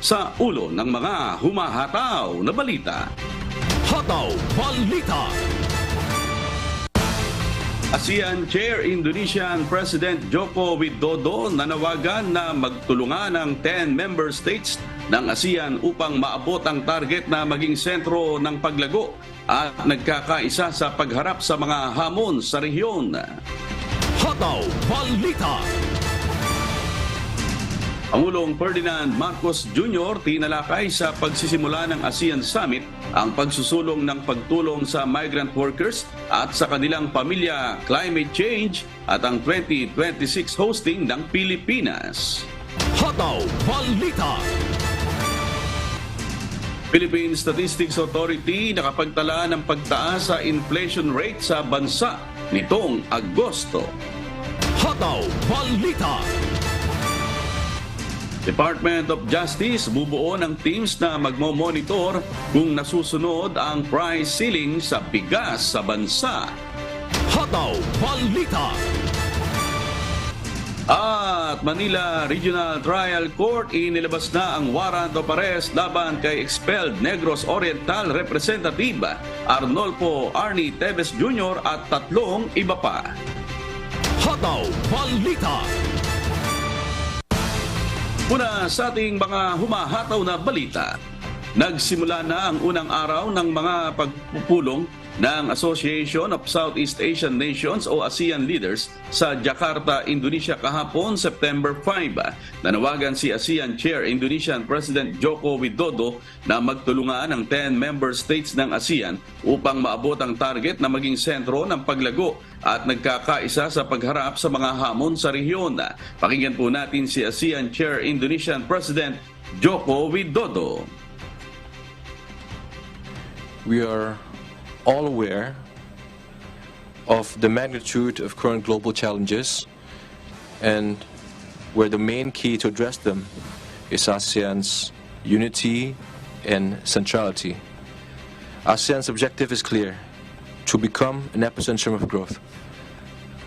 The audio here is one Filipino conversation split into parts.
sa ulo ng mga humahataw na balita. Hataw Balita. ASEAN Chair Indonesian President Joko Widodo nanawagan na magtulungan ng 10 member states ng ASEAN upang maabot ang target na maging sentro ng paglago at nagkakaisa sa pagharap sa mga hamon sa rehiyon. Hataw Balita. Pangulong Ferdinand Marcos Jr. tinalakay sa pagsisimula ng ASEAN Summit ang pagsusulong ng pagtulong sa migrant workers at sa kanilang pamilya, climate change at ang 2026 hosting ng Pilipinas. Hataw Balita. Philippine Statistics Authority nakapagtala ng pagtaas sa inflation rate sa bansa nitong Agosto. Hataw Balita. Department of Justice bubuo ng teams na magmo-monitor kung nasusunod ang price ceiling sa bigas sa bansa. Hataw Balita. At Manila Regional Trial Court inilabas na ang warrant of arrest laban kay expelled Negros Oriental Representative Arnolfo Arnie Teves Jr. at 3 iba pa. Hataw Balita. Muna sa ating mga humahataw na balita, nagsimula na ang unang araw ng mga pagpupulong ng Association of Southeast Asian Nations o ASEAN Leaders sa Jakarta, Indonesia kahapon, September 5. Nanawagan si ASEAN Chair Indonesian President Joko Widodo na magtulungan ang 10 member states ng ASEAN upang maabot ang target na maging sentro ng paglago at nagkakaisa sa pagharap sa mga hamon sa rehiyon. Pakinggan po natin si ASEAN Chair Indonesian President Joko Widodo. We are all aware of the magnitude of current global challenges and where the main key to address them is ASEAN's unity and centrality. ASEAN's objective is clear: to become an epicenter of growth.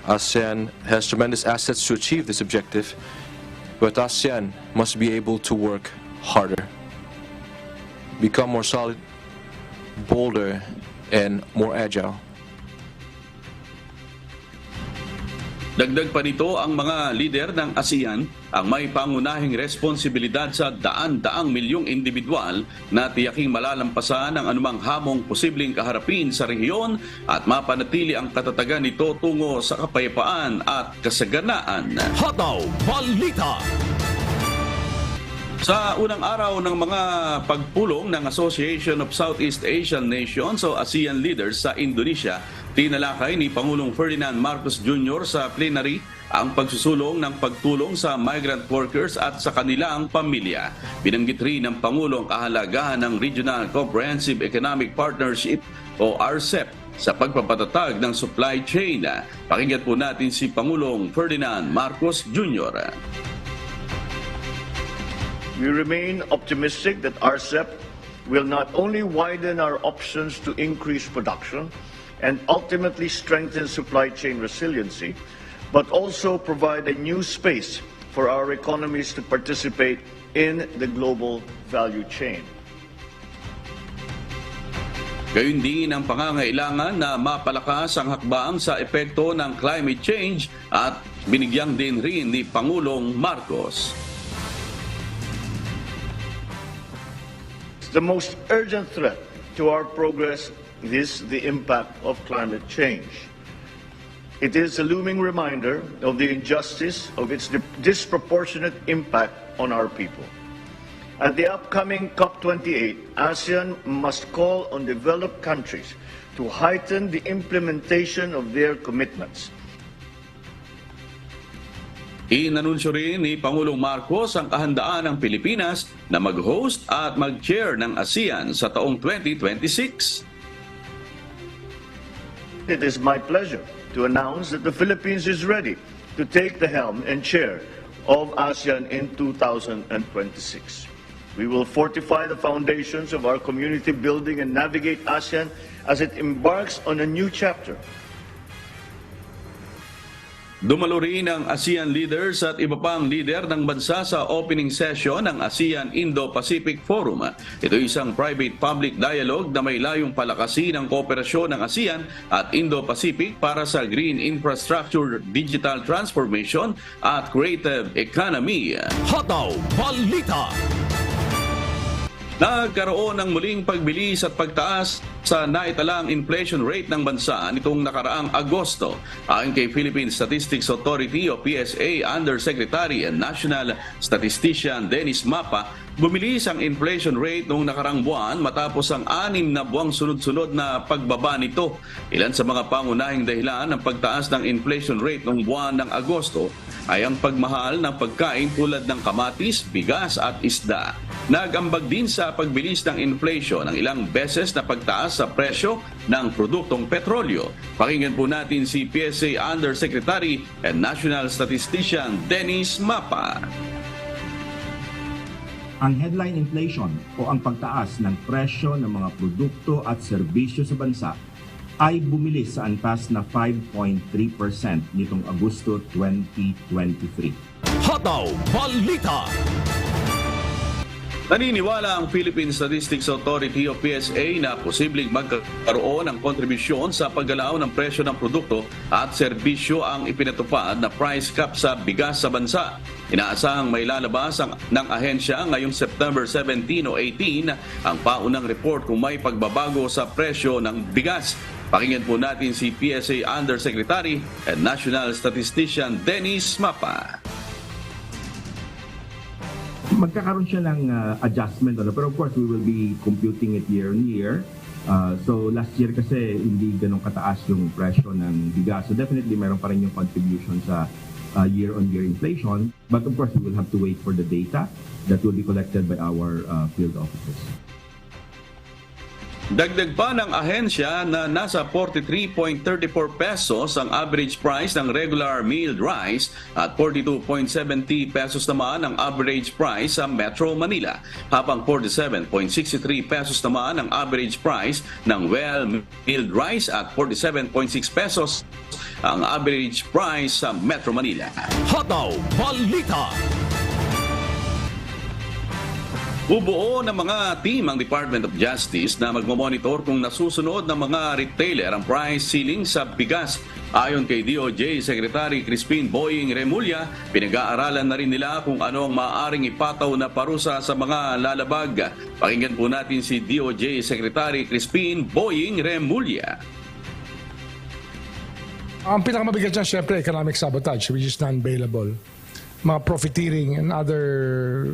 ASEAN has tremendous assets to achieve this objective, but ASEAN must be able to work harder, become more solid, bolder, and more agile. Dagdag pa nito, ang mga lider ng ASEAN ang may pangunahing responsibilidad sa daan-daang milyong individual na tiyaking malalampasan ang anumang hamong posibleng kaharapin sa rehiyon at mapanatili ang katatagan nito tungo sa kapayapaan at kasaganaan. Hataw Balita. Sa unang araw ng mga pagpulong ng Association of Southeast Asian Nations o ASEAN Leaders sa Indonesia, tinalakay ni Pangulong Ferdinand Marcos Jr. sa plenary ang pagsusulong ng pagtulong sa migrant workers at sa kanilang pamilya. Binanggit rin ng Pangulo ang kahalagahan ng Regional Comprehensive Economic Partnership o RCEP sa pagpapatatag ng supply chain. Pakinggan po natin si Pangulong Ferdinand Marcos Jr. We remain optimistic that RCEP will not only widen our options to increase production and ultimately strengthen supply chain resiliency, but also provide a new space for our economies to participate in the global value chain. Gayun din ang pangangailangan na mapalakas ang hakbang sa epekto ng climate change at binigyang din rin ni Pangulong Marcos. The most urgent threat to our progress is the impact of climate change. It is a looming reminder of the injustice of its disproportionate impact on our people. At the upcoming COP28, ASEAN must call on developed countries to heighten the implementation of their commitments. Inanunsyo rin ni Pangulong Marcos ang kahandaan ng Pilipinas na mag-host at mag-chair ng ASEAN sa taong 2026. It is my pleasure to announce that the Philippines is ready to take the helm and chair of ASEAN in 2026. We will fortify the foundations of our community building and navigate ASEAN as it embarks on a new chapter. Dumalo rin ang ASEAN leaders at iba pang leader ng bansa sa opening session ng ASEAN Indo-Pacific Forum. Ito isang private-public dialogue na may layong palakasin ang kooperasyon ng ASEAN at Indo-Pacific para sa green infrastructure, digital transformation at creative economy. Hataw Balita. Nagkaroon ng muling pagbilis at pagtaas sa naitalang inflation rate ng bansa nitong nakaraang Agosto. Ayon kay Philippine Statistics Authority o PSA Undersecretary and National Statistician Dennis Mapa, bumilis ang inflation rate noong nakaraang buwan matapos ang 6 na buwang sunod-sunod na pagbaba nito. Ilan sa mga pangunahing dahilan ng pagtaas ng inflation rate noong buwan ng Agosto ay ang pagmahal ng pagkain tulad ng kamatis, bigas at isda. Nagambag din sa pagbilis ng inflation ang ilang beses na pagtaas sa presyo ng produktong petrolyo. Pakinggan po natin si PSA Undersecretary and National Statistician Dennis Mapa. Ang headline inflation o ang pagtaas ng presyo ng mga produkto at serbisyo sa bansa ay bumilis sa antas na 5.3% nitong Agosto 2023. Hataw Balita. Naniniwala ang Philippine Statistics Authority o PSA na posibleng magkaroon ng kontribusyon sa paggalaw ng presyo ng produkto at serbisyo ang ipinatupad na price cap sa bigas sa bansa. Inaasahang may lalabas ng ahensya ngayong September 17 o 18 ang paunang report kung may pagbabago sa presyo ng bigas. Pakinggan po natin si PSA Undersecretary and National Statistician Dennis Mapa. Magkakaroon siya ng adjustment, pero of course we will be computing it year on year. So last year kasi hindi ganun kataas yung presyo ng bigas. So definitely meron pa rin yung contribution sa year-on-year inflation. But of course we will have to wait for the data that will be collected by our field officers. Dagdag pa ng ahensya na nasa 43.34 pesos ang average price ng regular milled rice at 42.70 pesos naman ang average price sa Metro Manila, habang 47.63 pesos naman ang average price ng well-milled rice at 47.6 pesos ang average price sa Metro Manila. Hataw Balita. Bubuo ng mga team ang Department of Justice na magmamonitor kung nasusunod ng mga retailer ang price ceiling sa bigas. Ayon kay DOJ Secretary Crispin Boying Remulla, pinag-aaralan na rin nila kung ano ang maaaring ipataw na parusa sa mga lalabag. Pakinggan po natin si DOJ Secretary Crispin Boying Remulla. Ang pinakamabigat dyan, syempre, economic sabotage, which is non-bailable. Mga profiteering and other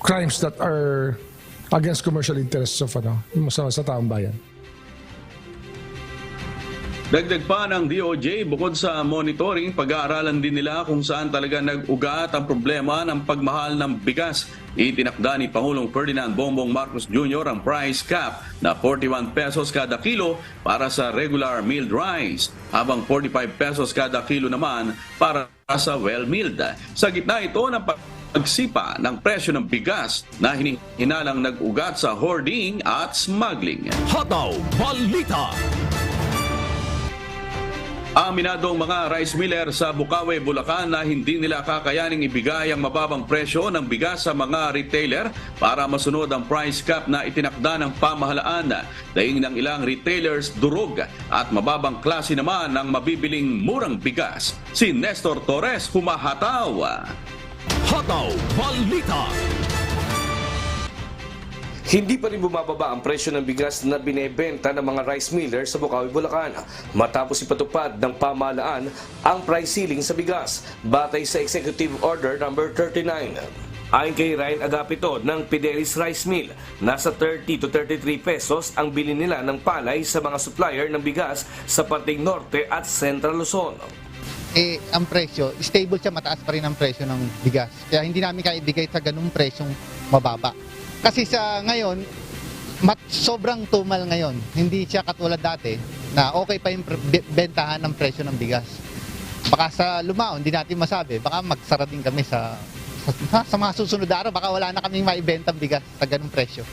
crimes that are against commercial interests of sa taong bayan. Dagdag pa ng DOJ, bukod sa monitoring, pag-aaralan din nila kung saan talaga nag-ugat ang problema ng pagmahal ng bigas. Itinakda ni Pangulong Ferdinand Bongbong Marcos Jr. ang price cap na 41 pesos kada kilo para sa regular milled rice, habang 45 pesos kada kilo naman para sa well-milled. Sa gitna ito ng pagsipa ng presyo ng bigas na hinihinalang nag-ugat sa hoarding at smuggling. Hataw Balita. Aminadong mga rice miller sa Bukawi, Bulacan na hindi nila kakayaning ibigay ang mababang presyo ng bigas sa mga retailer para masunod ang price cap na itinakda ng pamahalaan. Daing ng ilang retailers durog at mababang klase naman ng mabibiling murang bigas. Si Nestor Torres humahataw. Hataw Balita. Hindi pa rin bumababa ang presyo ng bigas na binebenta ng mga rice miller sa Bukawi, Bulacan matapos ipatupad ng pamahalaan ang price ceiling sa bigas batay sa Executive Order No. 39. Ayon kay Ryan Agapito ng Fidelis Rice Mill, nasa 30 to 33 pesos ang bilhin nila ng palay sa mga supplier ng bigas sa parteng Norte at Central Luzon. Ang presyo, stable siya, mataas pa rin ang presyo ng bigas. Kaya hindi namin kaya ibigay sa ganung presyong mababa. Kasi sa ngayon, sobrang tumal ngayon. Hindi siya katulad dati na okay pa yung bentahan ng presyo ng bigas. Baka sa lumao, hindi natin masabi. Baka magsara din kami sa mga susunod na araw. Baka wala na kaming maibentang bigas sa ganung presyo.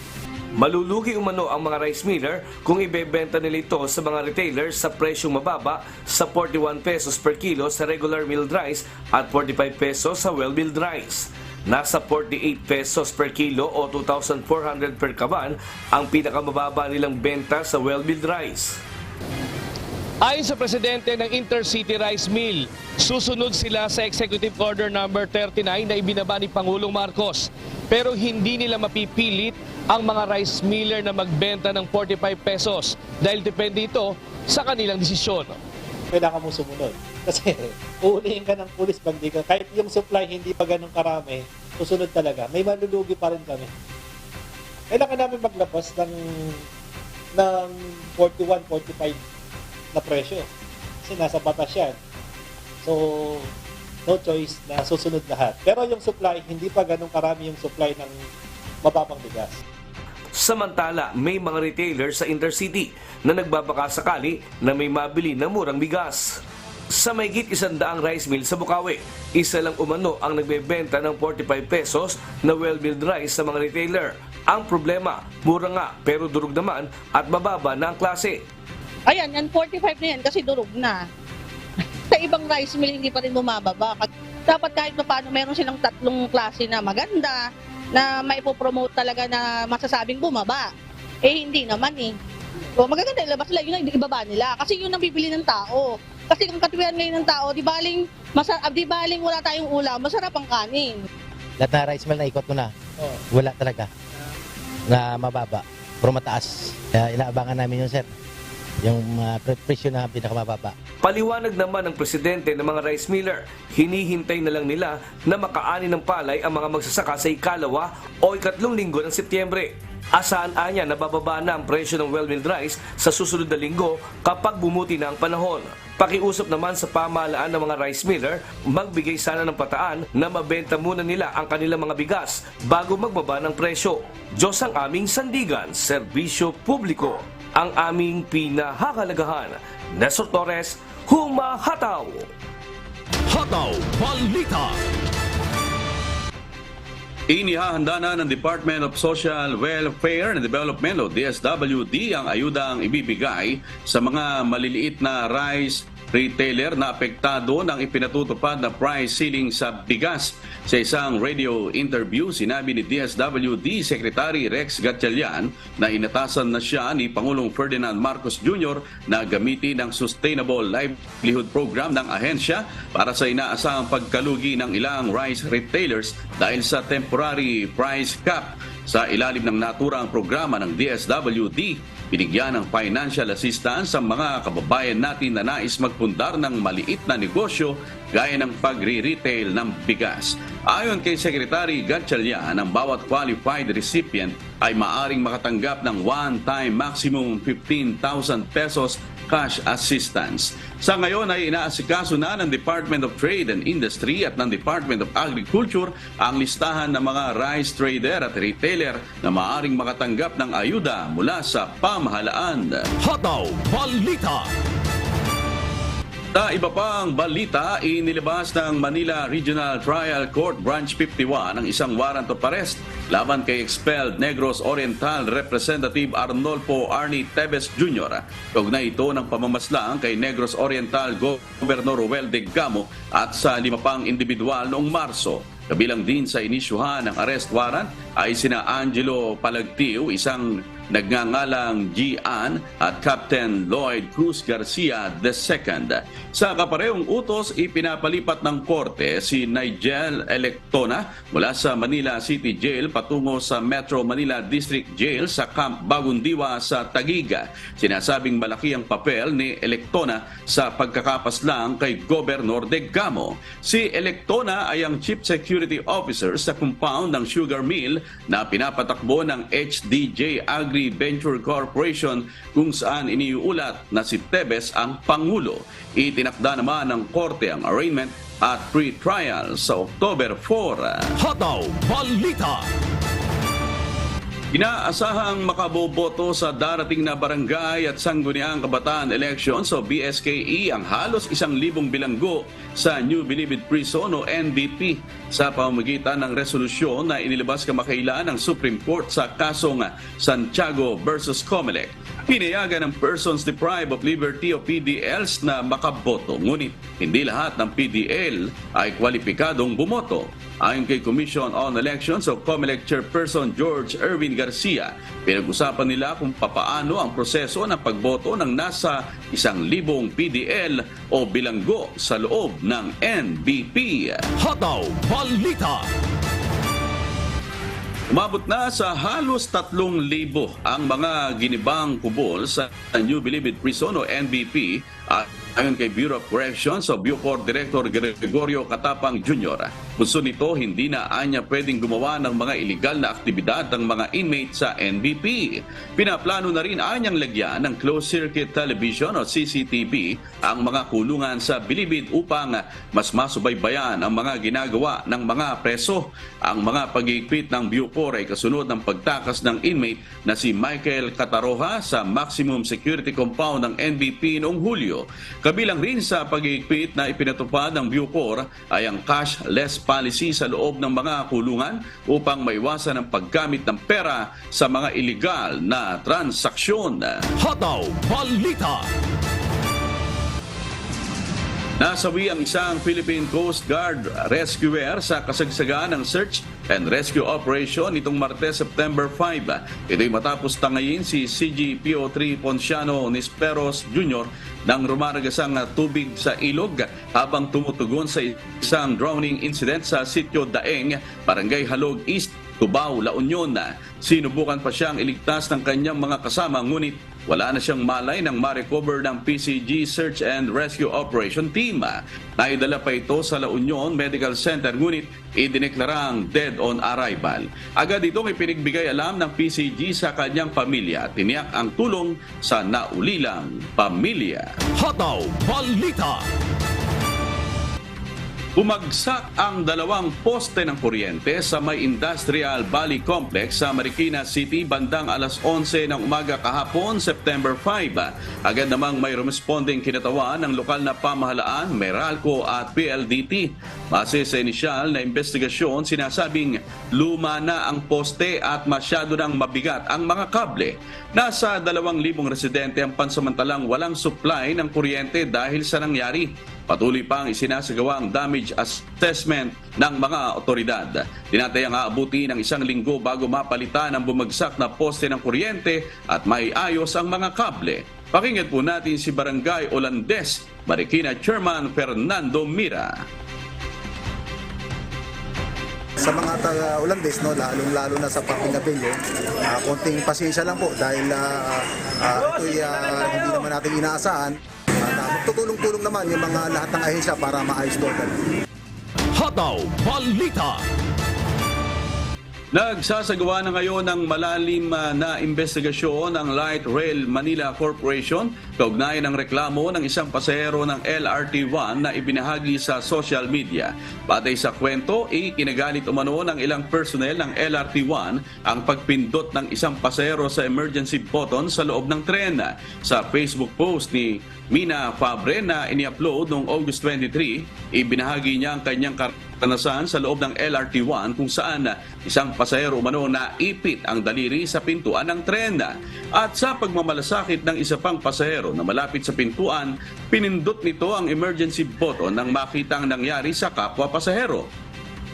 Malulugi umano ang mga rice miller kung ibebenta nila ito sa mga retailers sa presyong mababa sa 41 pesos per kilo sa regular milled rice at 45 pesos sa well-milled rice. Nasa 48 pesos per kilo o 2,400 per kaban ang pinakamababa nilang benta sa well-milled rice. Ayon sa presidente ng Intercity Rice Mill, susunod sila sa Executive Order number 39 na ibinaba ni Pangulong Marcos. Pero hindi nila mapipilit ang mga rice miller na magbenta ng 45 pesos dahil depende ito sa kanilang desisyon. Kailangan mo sumunod. Kasi uulihin ka ng pulis pag di ka. Kahit yung supply hindi pa ganun karami, susunod talaga. May malulugi pa rin kami. Kailangan namin maglabas ng 41, 45 na presyo. Kasi nasa batas yan. So, no choice na susunod lahat. Pero yung supply, hindi pa ganun karami yung supply ng mababang bigas. Samantala, may mga retailer sa Intercity na nagbabaka sakali na may mabili na murang bigas. Sa mahigit 100 rice mill sa Bukawi, isa lang umano ang nagbebenta ng 45 pesos na well-milled rice sa mga retailer. Ang problema, mura nga pero durog naman at bababa na ang klase. Ayan, yan 45 na yan kasi durog na. Sa ibang rice mill hindi pa rin bumababa. Dapat kahit pa paano meron silang 3 klase na maganda na maipopromote talaga na masasabing bumaba. Eh hindi naman eh. So, magaganda ilabas nila, yun ang ibaba nila. Kasi yun ang bibili ng tao. Kasi kung katuwiran ngayon ng tao, di baling wala tayong ulam, masarap ang kanin. Lahat na rice mill na ikot ko na. Wala talaga na mababa. Pero mataas. Kaya inaabangan namin yun, sir. Yung presyo na pinakamababa. Paliwanag naman ng presidente ng mga rice miller, hinihintay na lang nila na makaani ng palay ang mga magsasaka sa ikalawa o ikatlong linggo ng Setyembre. Asahan anya na bababa na ang presyo ng well-milled rice sa susunod na linggo kapag bumuti na ang panahon. Pakiusap naman sa pamahalaan ng mga rice miller, magbigay sana ng pataan na mabenta muna nila ang kanilang mga bigas bago magbaba ng presyo. Diyos ang aming sandigan, serbisyo publiko ang aming pinahahalagahan. Nestor Torres, humahataw! Hataw Balita. Inihahanda na ng Department of Social Welfare and Development o DSWD ang ayudang ibibigay sa mga maliliit na rice retailer na apektado ng ipinatutupad na price ceiling sa bigas. Sa isang radio interview, sinabi ni DSWD Secretary Rex Gatchalian na inatasan na siya ni Pangulong Ferdinand Marcos Jr. na gamitin ang Sustainable Livelihood Program ng ahensya para sa inaasahang pagkalugi ng ilang rice retailers dahil sa temporary price cap. Sa ilalim ng naturang programa ng DSWD, binigyan ng financial assistance ang mga kababayan natin na nais magpundar ng maliit na negosyo gaya ng pagre-retail ng bigas. Ayon kay Secretary Gatchalian, ang bawat qualified recipient ay maaring makatanggap ng one-time maximum 15,000 pesos cash assistance. Sa ngayon ay inaasikaso na ng Department of Trade and Industry at ng Department of Agriculture ang listahan ng mga rice trader at retailer na maaring makatanggap ng ayuda mula sa pamahalaan. Hataw Balita. Sa iba pang balita, inilabas ng Manila Regional Trial Court Branch 51 ang isang warrant of arrest laban kay expelled Negros Oriental Representative Arnolfo Arnie Tevez Jr. Kaugnay ito ng pamamaslang kay Negros Oriental Governor Roel de Gamo at sa 5 pang individual noong Marso. Kabilang din sa inisyuhan ng arrest warrant ay sina Angelo Palagtiu, isang nagngangalang Gian at Captain Lloyd Cruz Garcia II. Sa kaparehong utos, ipinapalipat ng korte si Nigel Electona mula sa Manila City Jail patungo sa Metro Manila District Jail sa Camp Bagundiwa sa Taguig. Sinasabing malaki ang papel ni Electona sa pagkakapaslang kay Governor de Gamo. Si Electona ay ang Chief Security Officer sa compound ng sugar mill na pinapatakbo ng HDJ Agri Venture Corporation kung saan iniuulat na si Tevez ang Pangulo. Itinakda naman ng korte ang arraignment at pre-trial sa October 4. Hataw Balita. Inaasahang makaboboto sa darating na barangay at sangguniang kabataan elections o BSKE ang halos 1,000 bilanggo sa New Bilibid Prison o NBP sa pamamagitan ng resolusyon na inilabas kamakailan ng Supreme Court sa kasong Santiago versus Comelec. Pinayagan ng Persons Deprived of Liberty o PDLs na makaboto, ngunit hindi lahat ng PDL ay kwalipikadong bumoto. Ayon kay Commission on Elections o COMELEC Chairperson George Erwin Garcia, pinag-usapan nila kung papaano ang proseso ng pagboto ng nasa 1,000 PDL o bilanggo sa loob ng NBP. Hataw Balita. Umabot na sa halos 3,000 ang mga ginibang kubol sa New Bilibid Prison o NBP ayon kay Bureau of Corrections o Bucor Director Gregorio Catapang Jr. Gusto nito hindi na anya pwedeng gumawa ng mga iligal na aktibidad ng mga inmate sa NBP. Pinaplano na rin anyang lagyan ng closed-circuit television o CCTV ang mga kulungan sa Bilibid upang mas masubaybayan ang mga ginagawa ng mga preso. Ang mga pag-iigpit ng Bucor ay kasunod ng pagtakas ng inmate na si Michael Cataroha sa maximum security compound ng NBP noong Hulyo. Kabilang rin sa pag-iigpit na ipinatupad ng Bucor ay ang cashless policy sa loob ng mga kulungan upang maiwasan ang paggamit ng pera sa mga iligal na transaksyon. Hataw Balita. Nasawi ang isang Philippine Coast Guard rescuer sa kasagsagan ng search and rescue operation nitong Martes, September 5. Ito'y matapos tangayin si CGPO3 Ponciano Nisperos Jr. nang rumaragasang tubig sa ilog habang tumutugon sa isang drowning incident sa Sitio Daeng, Barangay Halog East, Cubao, La Union. Sinubukan pa siyang iligtas ng kanyang mga kasama ngunit wala na siyang malay nang ma-recover ng PCG Search and Rescue Operation Team. Naidala pa ito sa La Union Medical Center ngunit idineklarang dead on arrival. Agad itong ipinigbigay alam ng PCG sa kanyang pamilya at tiniyak ang tulong sa naulilang pamilya. Hataw Balita. Bumagsak ang 2 poste ng kuryente sa may Industrial Valley Complex sa Marikina City bandang alas 11 ng umaga kahapon, September 5. Agad namang may responding kinatawan ng lokal na pamahalaan, Meralco at PLDT. Base sa inisyal na investigasyon, sinasabing luma na ang poste at masyado nang mabigat ang mga kable. Nasa 2,000 residente ang pansamantalang walang supply ng kuryente dahil sa nangyari. Patuloy pang isinasagawa ang damage assessment ng mga otoridad. Tinatayang aabuti ng 1 linggo bago mapalitan ang bumagsak na poste ng kuryente at maiayos ang mga kable. Pakinggan po natin si Barangay Olandes, Marikina Chairman Fernando Mira. Sa mga taga-Olandes, no, lalong-lalo na sa Pampingabilyo, konting pasensya lang po dahil ito'y hindi naman natin inaasahan. Tutulong-tulong naman yung mga lahat ng ahensya para maayos doon. Hataw Balita. Nagsasagawa na ngayon ng malalim na investigasyon ng Light Rail Manila Corporation kaugnay ng reklamo ng isang pasahero ng LRT1 na ibinahagi sa social media. Batay sa kwento, ikinagalit umano ng ilang personnel ng LRT1 ang pagpindot ng isang pasahero sa emergency button sa loob ng tren. Sa Facebook post ni Mina Fabre na ini-upload noong August 23, ibinahagi niya ang kanyang karanasan sa loob ng LRT1 kung saan isang pasahero umano na ipit ang daliri sa pintuan ng tren. At sa pagmamalasakit ng isa pang pasahero na malapit sa pintuan, pinindot nito ang emergency button nang makitang nangyari sa kapwa pasahero.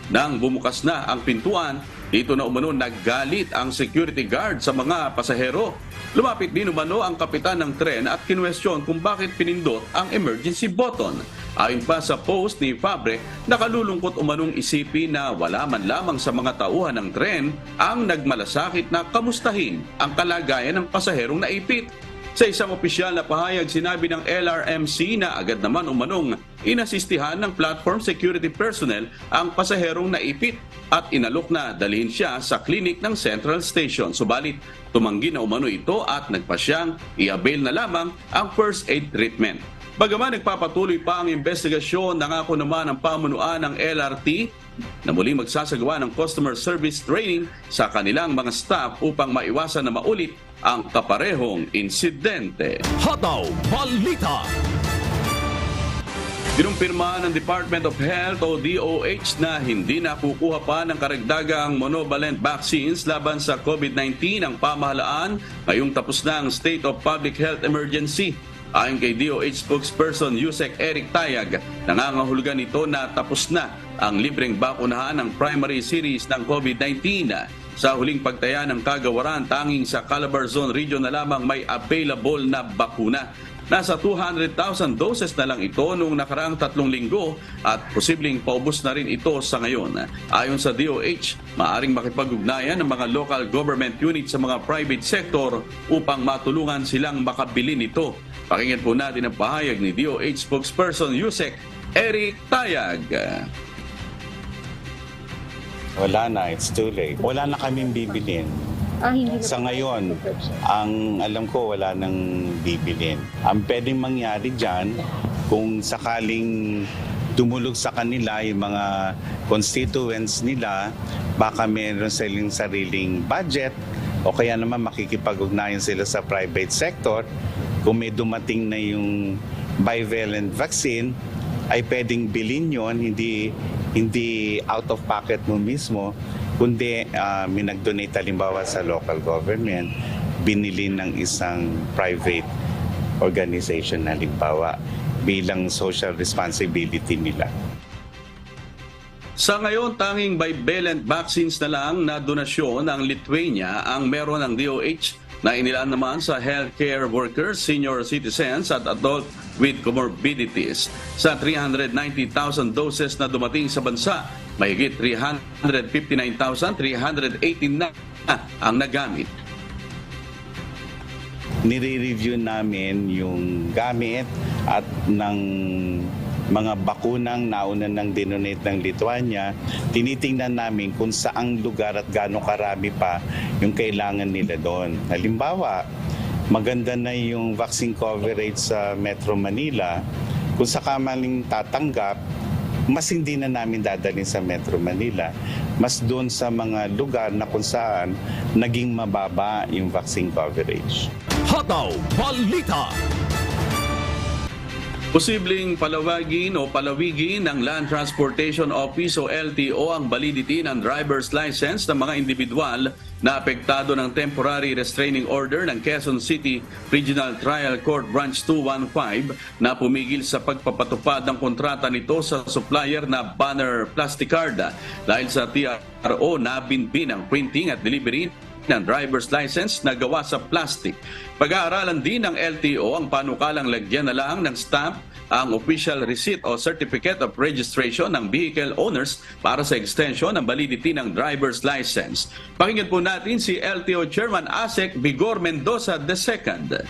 Nang bumukas na ang pintuan, dito na umano naggalit ang security guard sa mga pasahero. Lumapit din umano ang kapitan ng tren at kinwestiyon kung bakit pinindot ang emergency button. Ayon pa sa post ni Fabre, nakalulungkot umanong isipin na wala man lamang sa mga tauhan ng tren ang nagmalasakit na kamustahin ang kalagayan ng pasaherong naipit. Sa isang opisyal na pahayag, sinabi ng LRMC na agad naman umanong inasistihan ng platform security personnel ang pasaherong naipit at inalok na dalhin siya sa klinik ng Central Station. Subalit, tumanggi na umano ito at nagpasyang i-avail na lamang ang first aid treatment. Bagaman nagpapatuloy pa ang investigasyon, nangako naman ang pamunuan ng LRT na muling magsasagawa ng customer service training sa kanilang mga staff upang maiwasan na maulit ang kaparehong insidente. Hataw Balita. Kinumpirma ng Department of Health o DOH na hindi na kukuha pa ng karagdagang monovalent vaccines laban sa COVID-19 ang pamahalaan ngayong tapos na ang State of Public Health Emergency. Ayon kay DOH spokesperson Yusek Eric Tayag, nangangahulugan ito na tapos na ang libreng bakunahan ng primary series ng COVID-19. Sa huling pagtaya ng kagawaran, tanging sa Calabarzon region na lamang may available na bakuna. Nasa 200,000 doses na lang ito noong nakaraang 3 linggo at posibleng paubos na rin ito sa ngayon. Ayon sa DOH, maaring makipag-ugnayan ng mga local government units sa mga private sector upang matulungan silang makabili nito. Pakinggan po natin ang pahayag ni DOH spokesperson Yusek Eric Tayag. Wala na, it's too late. Wala na kaming bibilin. Sa ngayon, ang alam ko wala nang bibilin. Ang pwedeng mangyari dyan, kung sakaling dumulog sa kanila yung mga constituents nila, baka meron silang sariling budget o kaya naman makikipag-ugnayan sila sa private sector. Kung may dumating na yung bivalent vaccine, ay pwedeng bilhin yun, hindi out of pocket mo mismo, kundi may nag-donate halimbawa sa local government, binili ng isang private organization halimbawa bilang social responsibility nila. Sa ngayon, tanging bivalent vaccines na lang na donasyon ng Lithuania ang meron ng DOH na inilaan naman sa healthcare workers, senior citizens at adult with comorbidities. Sa 390,000 doses na dumating sa bansa, mahigit 359,318 na ang nagamit. Nire-review namin yung gamit at ng mga bakunang nauna ng dinonate ng Lithuania. Tinitingnan namin kung saang lugar at gaano karami pa yung kailangan nila doon. Halimbawa, maganda na yung vaccine coverage sa Metro Manila. Kung sakamaling tatanggap, mas hindi na namin dadalhin sa Metro Manila. Mas doon sa mga lugar na kung saan naging mababa yung vaccine coverage. Hataw Balita. Posibleng palawigin ng Land Transportation Office o LTO ang validity ng driver's license ng mga individual na apektado ng temporary restraining order ng Quezon City Regional Trial Court Branch 215 na pumigil sa pagpapatupad ng kontrata nito sa supplier na Banner Plastic Card dahil sa TRO na binbin ang printing at delivery ng driver's license na gawa sa plastic. Pag-aaralan din ng LTO ang panukalang lagyan na lang ng stamp ang official receipt o certificate of registration ng vehicle owners para sa extension ng validity ng driver's license. Pakinggan po natin si LTO Chairman ASEC Vigor Mendoza II.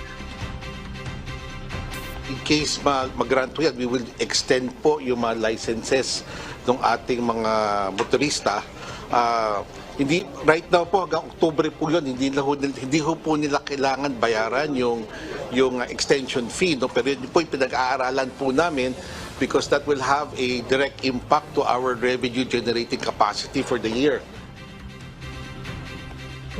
In case mag-grant po yan, we will extend po yung mga licenses ng ating mga motorista. Hindi right now po hanggang Oktubre po 'yon, hindi ho po nila kailangan bayaran yung extension fee, no? Pero yun po yung pinag-aaralan po namin because that will have a direct impact to our revenue generating capacity for the year.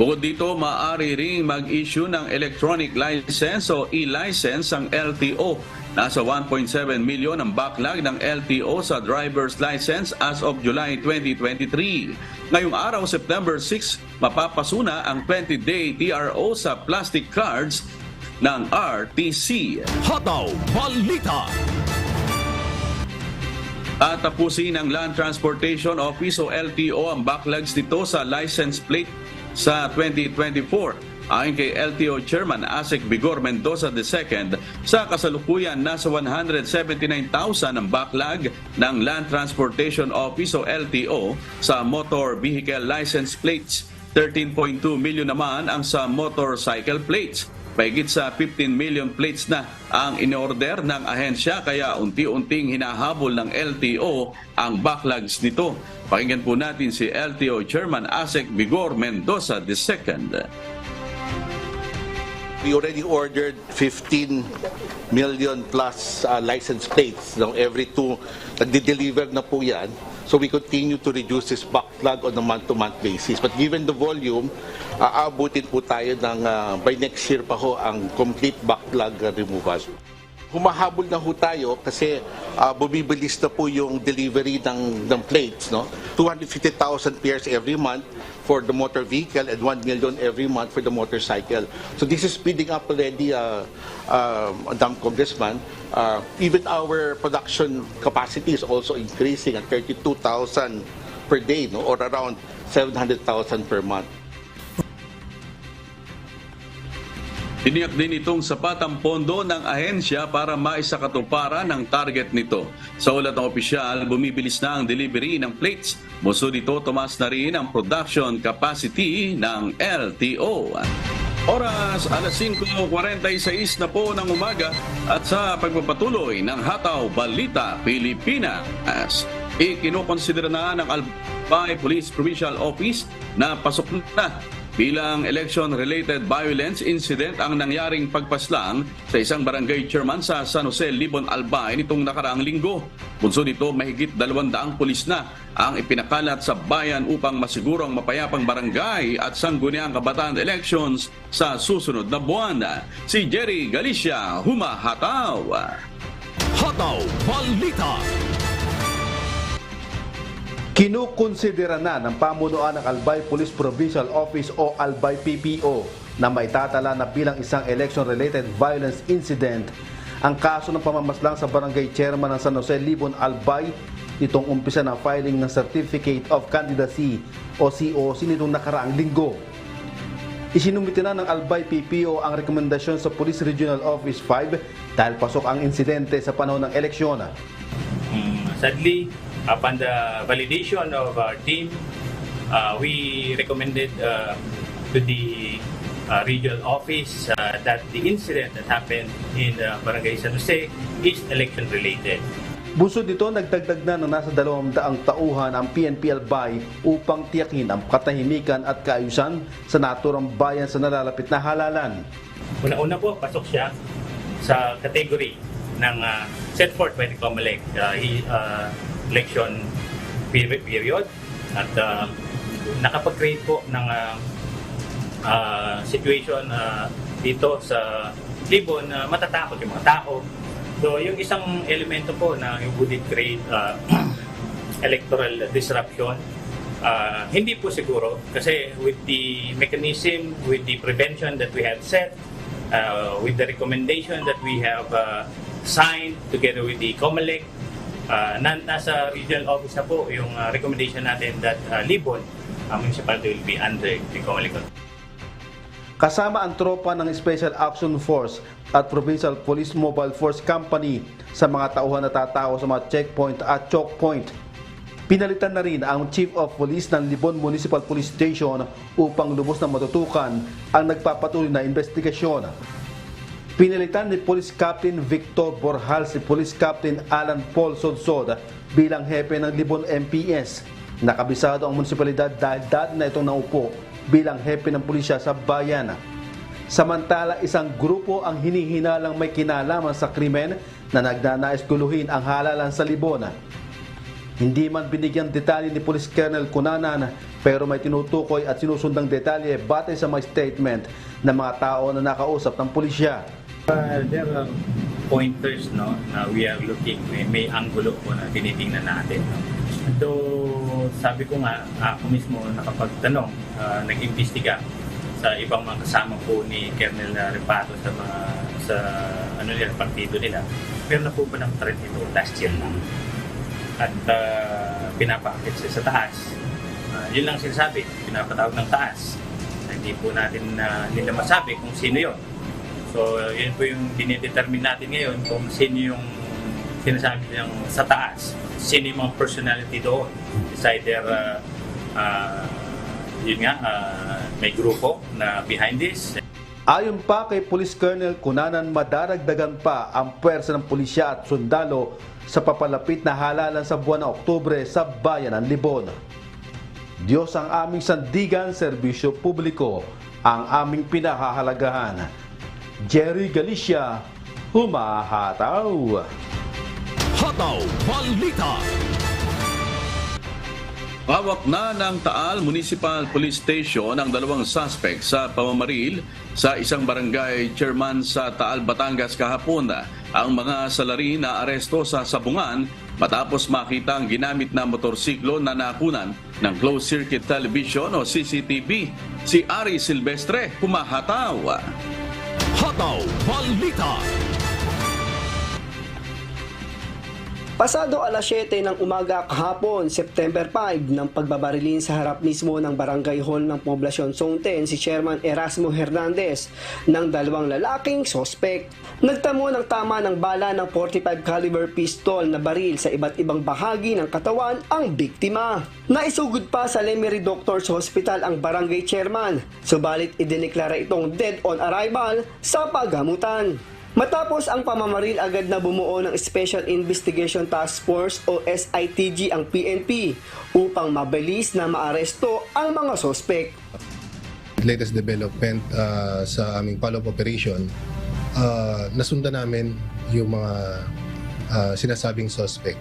Bukod dito, maaari ring mag-issue ng electronic license o e-license ang LTO. Nasa 1.7 million ang backlog ng LTO sa driver's license as of July 2023. Ngayong araw, September 6, mapapasuna ang 20-day TRO sa plastic cards ng RTC. Hataw Balita. At tapusin ng Land Transportation Office o LTO ang backlogs nito sa license plate sa 2024. Ayon kay LTO Chairman ASEC Vigor Mendoza II, sa kasalukuyan nasa 179,000 ang backlog ng Land Transportation Office o LTO sa motor vehicle license plates. 13.2 million naman ang sa motorcycle plates. Mahigit sa 15 million plates na ang in-order ng ahensya kaya unti-unting hinahabol ng LTO ang backlogs nito. Pakinggan po natin si LTO Chairman ASEC Vigor Mendoza II. We already ordered 15 million plus license plates. Now, every two, nagde-deliver na po yan. So we continue to reduce this backlog on a month-to-month basis. But given the volume, aabutin po tayo ng by next year pa ho ang complete backlog removal. Humahabol na ho tayo kasi bumibilis na po yung delivery ng plates. No? 250,000 pairs every month for the motor vehicle and 1 million every month for the motorcycle. So this is speeding up already, Madam Congressman. Even our production capacity is also increasing at 32,000 per day, no? Or around 700,000 per month. Tiniyak din itong sapat ang pondo ng ahensya para maisakatuparan ng target nito. Sa ulat ng opisyal, bumibilis na ang delivery ng plates. Muso dito, tumaas na rin ang production capacity ng LTO. Oras, alas 5:46 na po ng umaga at sa pagpapatuloy ng Hataw Balita Pilipinas. Ikinukonsidera na ng Albay Police Provincial Office na pasok na bilang election-related violence incident ang nangyaring pagpaslang sa isang barangay chairman sa San Jose, Libon, Albay nitong nakaraang linggo. Bunso nito, mahigit 200 pulis na ang ipinakalat sa bayan upang masiguro ang mapayapang barangay at sangguniang kabataan elections sa susunod na buwan. Si Jerry Galicia, humahataw. Hataw Balita. Kinukonsidera na ng pamunuan ng Albay Police Provincial Office o Albay PPO na maitatala na bilang isang election-related violence incident ang kaso ng pamamaslang sa barangay chairman ng San Jose, Libon, Albay nitong umpisa ng filing ng Certificate of Candidacy o COC nitong nakaraang linggo. Isinumite na ng Albay PPO ang rekomendasyon sa Police Regional Office 5 dahil pasok ang insidente sa panahon ng eleksyon. Sadly, upon the validation of our team, we recommended to the regional office that the incident that happened in Barangay San Jose is election-related. Busod dito, nagdagdag na ng nasa 200 tauhan ang PNP Albay upang tiyakin ang katahimikan at kaayusan sa naturang bayan sa nalalapit na halalan. Una-una po, pasok siya sa category ng set forth by the COMELEC election period at nakapag-create po ng situation dito sa Libon na matatakot yung mga tao. So yung isang elemento po na would it create electoral disruption, hindi po siguro kasi with the mechanism, with the prevention that we have set, with the recommendation that we have signed together with the COMELEC, nasa regional office na po yung recommendation natin that Libon municipality will be under the COMELEC. Kasama ang tropa ng Special Action Force at Provincial Police Mobile Force Company sa mga tauhan na tatao sa mga checkpoint at choke point. Pinalitan na rin ang Chief of Police ng Libon Municipal Police Station upang lubos na matutukan ang nagpapatuloy na investigasyon. Pinalitan ni Police Captain Victor Borjal si Police Captain Alan Paul Sodsod bilang hepe ng Libon MPS. Nakabisado ang munisipalidad dahil dati na itong naupo bilang hepe ng pulisya sa bayan. Samantala, isang grupo ang hinihinalang may kinalaman sa krimen na nagnanais guluhin ang halalan sa Libon. Hindi man binigyan detalye ni Police Colonel Cunanan pero may tinutukoy at sinusundang detalye batay sa mga statement ng mga tao na nakausap ng pulisya. There are pointers na we are looking, may anggulo po na tinitingnan natin. So sabi ko nga, ako mismo nakapagtanong, nag-imbestiga sa ibang mga kasama po ni Colonel Repato sa partido nila. Pero na po ba ng threat ito last year lang? At pinapakit siya sa taas. Yun lang sinasabi, pinapatawag ng taas. Hindi po natin nila masabi kung sino yun. So yun po yung dinidetermine natin ngayon kung sino yung sinasabi niyang sa taas. Sino yung mga personality doon. It's either may grupo na behind this. Ayon pa kay Police Colonel Cunanan, madaragdagan pa ang puwersa ng pulisya at sundalo sa papalapit na halalan sa buwan ng Oktubre sa bayan ng Libon. Diyos ang aming sandigan, serbisyo publiko ang aming pinahahalagahan. Jerry Galicia, humahataw. Hataw Balita. Hawak na ng Taal Municipal Police Station ang dalawang suspect sa pamamaril sa isang barangay chairman sa Taal, Batangas kahapon. Ang mga salarin na aresto sa sabungan matapos makita ang ginamit na motorsiklo na nakunan ng closed-circuit television o CCTV. Si Ari Silvestre, humahataw. Hataw Balita. Pasado alas 7 ng umaga kahapon, September 5, ng pagbabarilin sa harap mismo ng Barangay Hall ng Poblasyon Zone 10 si Chairman Erasmo Hernandez ng dalawang lalaking sospek. Nagtamo ng tama ng bala ng 45 caliber pistol na baril sa iba't ibang bahagi ng katawan ang biktima. Naisugod pa sa Lemery Doctors Hospital ang barangay chairman, subalit idineklara itong dead on arrival sa paggamutan. Matapos ang pamamaril, agad na bumuo ng Special Investigation Task Force o SITG ang PNP upang mabilis na maaresto ang mga sospek. Latest development sa aming follow-up operation, nasundan namin yung mga sinasabing suspect.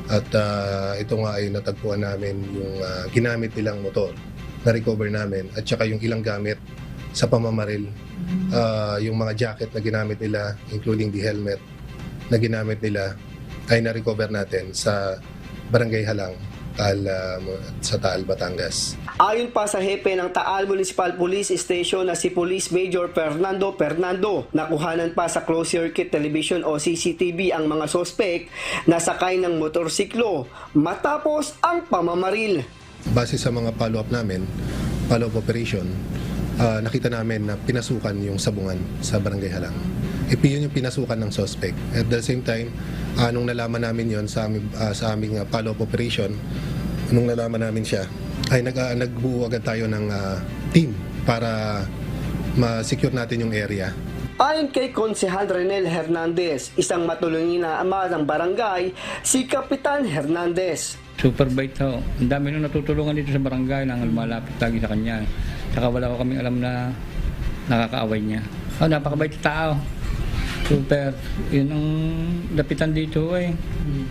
At ito nga ay natagpuan namin yung ginamit nilang motor, na-recover namin, at saka yung ilang gamit sa pamamaril. Yung mga jacket na ginamit nila, including the helmet na ginamit nila, ay na-recover natin sa Barangay Halang, sa Taal, Batangas. Ayon pa sa hepe ng Taal Municipal Police Station na si Police Major Fernando, nakuhanan pa sa closed-circuit television o CCTV ang mga sospek na sakay ng motorsiklo matapos ang pamamaril. Base sa mga follow-up namin, follow-up operation, nakita namin na pinasukan yung sabungan sa Barangay Halang. Yun yung pinasukan ng suspect. At the same time, nung nalaman namin yon sa aming follow-up operation, nung nalaman namin siya, ay nagbuo agad tayo ng team para ma-secure natin yung area. Ayon kay Konsehal Renel Hernandez, isang matulungin na ama ng barangay, si Kapitan Hernandez. Superbite ho. Ang dami nung natutulungan dito sa barangay nang lumalapit lagi sa kanya. Saka wala ko kaming alam na nakakaaway niya. Napakabait na tao. Super. Yun ang lapitan dito eh.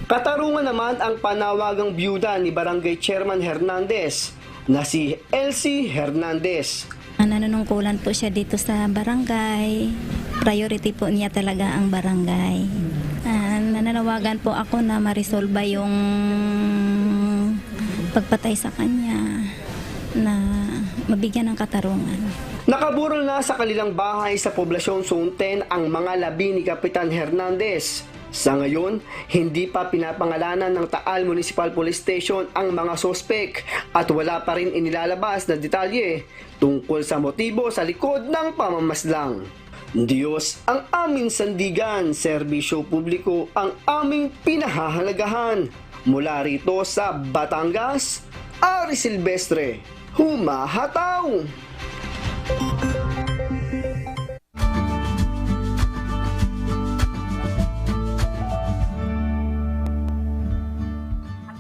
Katarungan naman ang panawagang byuda ni Barangay Chairman Hernandez na si Elsie Hernandez. Nanunungkulan po siya dito sa barangay. Priority po niya talaga ang barangay. Nananawagan po ako na ma-resolve yung pagpatay sa kanya, na mabigyan ng katarungan. Nakaburol na sa kanilang bahay sa Poblasyon Zone 10 ang mga labi ni Kapitan Hernandez. Sa ngayon, hindi pa pinapangalanan ng Taal Municipal Police Station ang mga sospek at wala pa rin inilalabas na detalye tungkol sa motibo sa likod ng pamamaslang. Diyos ang aming sandigan, serbisyo publiko ang aming pinahahalagahan. Mula rito sa Batangas, Ari Silvestre, humahataw!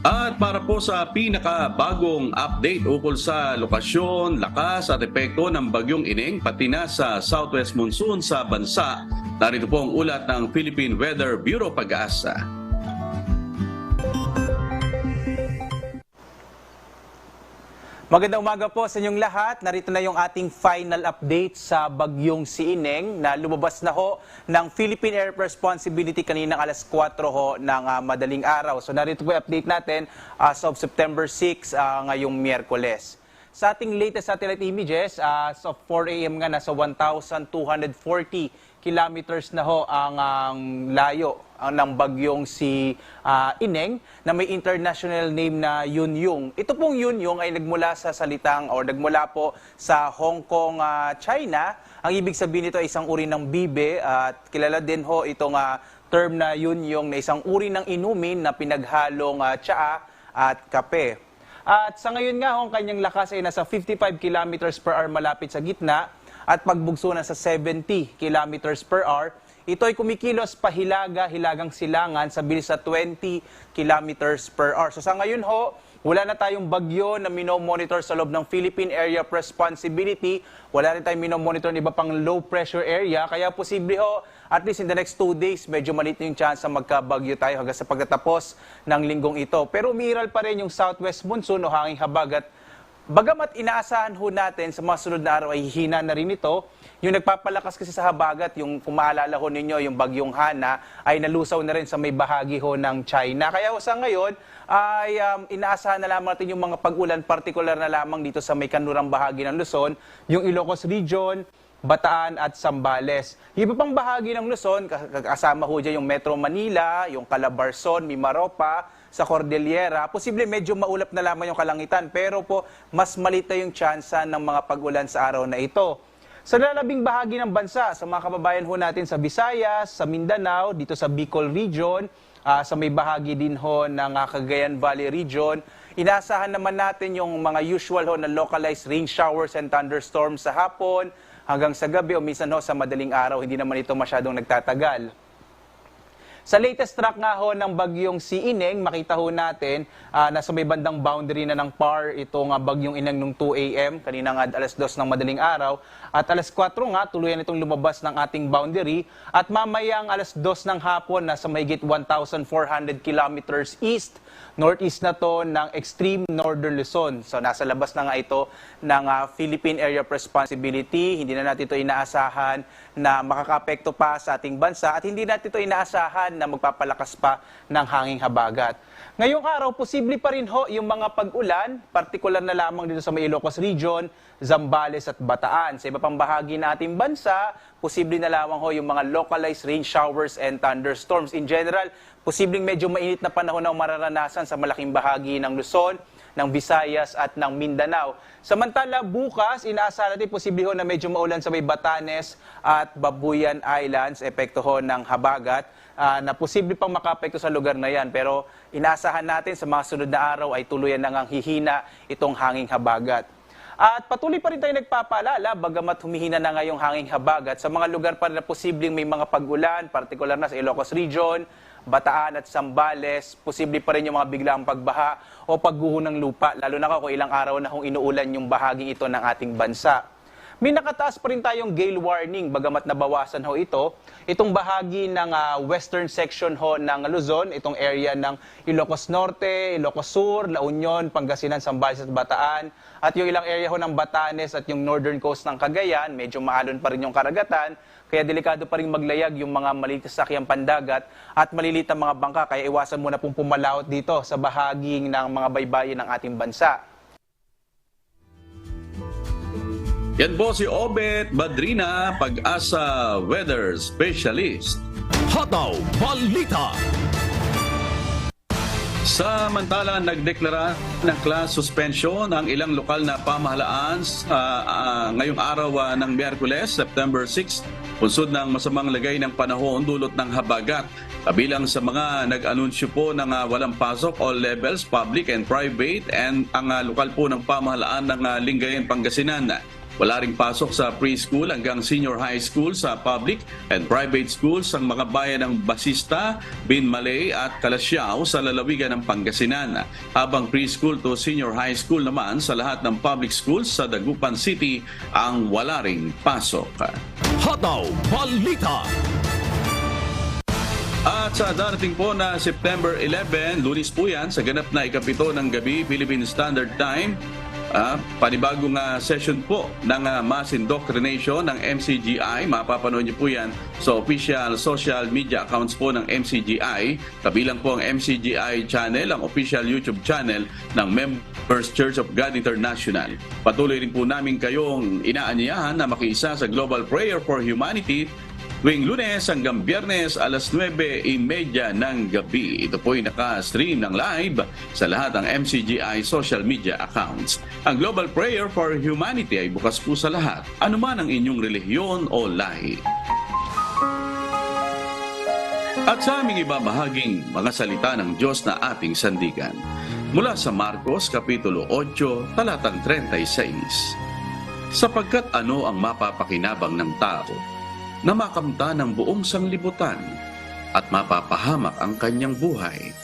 At para po sa pinakabagong update ukol sa lokasyon, lakas at epekto ng Bagyong Ineng pati na sa southwest monsoon sa bansa, narito po ang ulat ng Philippine Weather Bureau Pag-asa. Magandang umaga po sa inyong lahat. Narito na yung ating final update sa Bagyong Si Ineng na lumabas na ho ng Philippine Air Responsibility kaninang alas 4 ho ng madaling araw. So narito po yung update natin as of September 6 ngayong Miyerkules. Sa ating latest satellite images, as of 4 a.m. nga nasa 1,240 kilometers na ho ang layo ng bagyong si Ineng na may international name na Yunyong. Ito pong Yunyong ay nagmula sa salitang o nagmula po sa Hong Kong, China. Ang ibig sabihin nito ay isang uri ng bibe at kilala din ho itong term na Yunyong na isang uri ng inumin na pinaghalong tsaa at kape. At sa ngayon nga ang kanyang lakas ay nasa 55 kilometers per hour malapit sa gitna at pagbugso na sa 70 kilometers per hour. Ito ay kumikilos pahilaga-hilagang silangan sa bilis sa 20 kilometers per hour. So sa ngayon ho, wala na tayong bagyo na minomonitor sa loob ng Philippine Area of Responsibility. Wala rin tayong minomonitor ng iba pang low pressure area. Kaya posible ho, at least in the next 2 days, medyo maliit yung chance na magkabagyo tayo hanggang sa pagtatapos ng linggong ito. Pero umiiral pa rin yung southwest monsoon o hanging habagat. Bagamat inaasahan ho natin sa mga sunod na araw ay hihina na rin ito, yung nagpapalakas kasi sa habagat, yung kung maalala ho ninyo, yung bagyong Hana, ay nalusaw na rin sa may bahagi ho ng China. Kaya sa ngayon, ay inaasahan na lamang natin yung mga pag-ulan, partikular na lamang dito sa may kanlurang bahagi ng Luzon, yung Ilocos Region, Bataan at Zambales. Yung iba pang bahagi ng Luzon, kasama ho dyan yung Metro Manila, yung Calabarzon, Mimaropa, sa Cordillera, posible medyo maulap na lamang yung kalangitan, pero po mas maliit na yung tsansa ng mga pag-ulan sa araw na ito. Sa lalabing bahagi ng bansa, sa mga kababayan ho natin sa Visayas, sa Mindanao, dito sa Bicol Region, sa may bahagi din ho ng Cagayan Valley Region, inaasahan naman natin yung mga usual ho na localized rain showers and thunderstorms sa hapon, hanggang sa gabi o minsan ho sa madaling araw, hindi naman ito masyadong nagtatagal. Sa latest track nga ho ng bagyong si Ineng, makita ho natin na sa may bandang boundary na ng PAR itong bagyong Ineng nung 2 a.m. Kanina nga alas 2 ng madaling araw. At alas 4 nga, tuluyan itong lumabas ng ating boundary. At mamayang alas 2 ng hapon na sa mahigit 1,400 kilometers east, northeast na to ng extreme northern Luzon. So nasa labas na nga ito ng Philippine Area of Responsibility. Hindi na natin ito inaasahan na makakaapekto pa sa ating bansa at hindi natin ito inaasahan na magpapalakas pa ng hanging habagat. Ngayong araw, posible pa rin ho yung mga pag-ulan, partikular na lamang dito sa may Ilocos Region, Zambales at Bataan. Sa iba pang bahagi ng ating bansa, posible na lamang ho yung mga localized rain showers and thunderstorms. In general, posibleng medyo mainit na panahon ang mararanasan sa malaking bahagi ng Luzon, ng Visayas at ng Mindanao. Samantala, bukas, inaasahan natin posible ho na medyo maulan sa may Batanes at Babuyan Islands, epekto ho ng habagat, na posible pang makapekto sa lugar na yan. Pero inaasahan natin sa mga sunod na araw ay tuluyan na ngang hihina itong hanging habagat. At patuloy pa rin tayo nagpapaalala, bagamat humihina na nga yung hanging habagat, sa mga lugar pa rin na posibleng may mga pag-ulan, partikular na sa Ilocos Region, Bataan at Zambales, posible pa rin yung mga biglang pagbaha o pagguho ng lupa, lalo na kung ilang araw na kung inuulan yung bahaging ito ng ating bansa. May nakataas pa rin tayong gale warning, bagamat nabawasan ho ito. Itong bahagi ng western section ho ng Luzon, itong area ng Ilocos Norte, Ilocos Sur, La Union, Pangasinan, Zambales at Bataan. At yung ilang area ho ng Batanes at yung northern coast ng Cagayan, medyo maalon pa rin yung karagatan. Kaya delikado pa rin maglayag yung mga maliit na sakyang pandagat at maliliit na mga bangka. Kaya iwasan muna pong pumalaot dito sa bahaging ng mga baybayin ng ating bansa. Yan po si Obet Badrina, Pag-asa Weather Specialist. Hataw Balita. Samantala, nagdeklara ng class suspension ang ilang lokal na pamahalaan ngayong araw ng Miyerkules, September 6, punsod ng masamang lagay ng panahon dulot ng habagat. Kabilang sa mga nag-anunsyo po ng walang pasok, all levels, public and private, and ang lokal po ng pamahalaan ng Lingayen, Pangasinan. Wala ring pasok sa preschool hanggang senior high school sa public and private schools ang mga bayan ng Basista, Binmalay at Calasiao sa lalawigan ng Pangasinan. Habang preschool to senior high school naman sa lahat ng public schools sa Dagupan City ang wala ring pasok. Hataw Balita. At sa darating po na September 11, Lunes po yan, sa ganap na ikapito ng gabi, Philippine Standard Time, panibagong session po ng mass indoctrination ng MCGI. Mapapanood niyo po yan sa official social media accounts po ng MCGI. Kabilang po ang MCGI channel, ang official YouTube channel ng Members Church of God International. Patuloy rin po namin kayong inaanyayahan na makiisa sa Global Prayer for Humanity tuwing Lunes hanggang Biyernes alas 9:30 ng gabi. Ito po'y naka-stream ng live sa lahat ng MCGI social media accounts. Ang Global Prayer for Humanity ay bukas po sa lahat, anuman ang inyong relihiyon o lahi. At sa aming ibabahaging mga salita ng Diyos na ating sandigan, mula sa Marcos Kapitulo 8, talatang 36. Sapagkat ano ang mapapakinabang ng tao na makamta ng buong sanglibutan at mapapahamak ang kanyang buhay.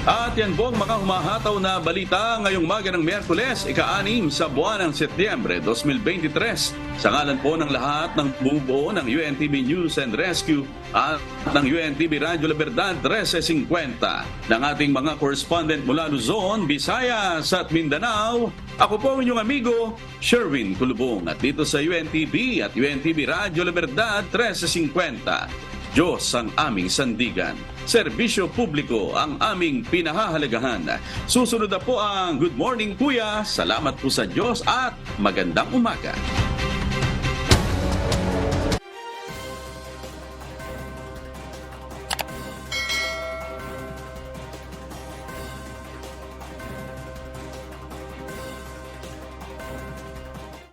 At yan po ang mga humahataw na balita ngayong umaga ng Miyerkules, ika-6 sa buwan ng Setyembre 2023. Sa ngalan po ng lahat ng bumubuo ng UNTV News and Rescue at ng UNTV Radyo La Verdad 1350 ng ating mga correspondent mula Luzon, Visayas at Mindanao, ako po ang inyong amigo, Sherwin Kulubong. At dito sa UNTV at UNTV Radyo La Verdad 1350, Diyos ang aming sandigan. Serbisyo publiko ang aming pinahahalagahan. Susunod na po ang Good Morning Kuya. Salamat po sa Diyos at magandang umaga.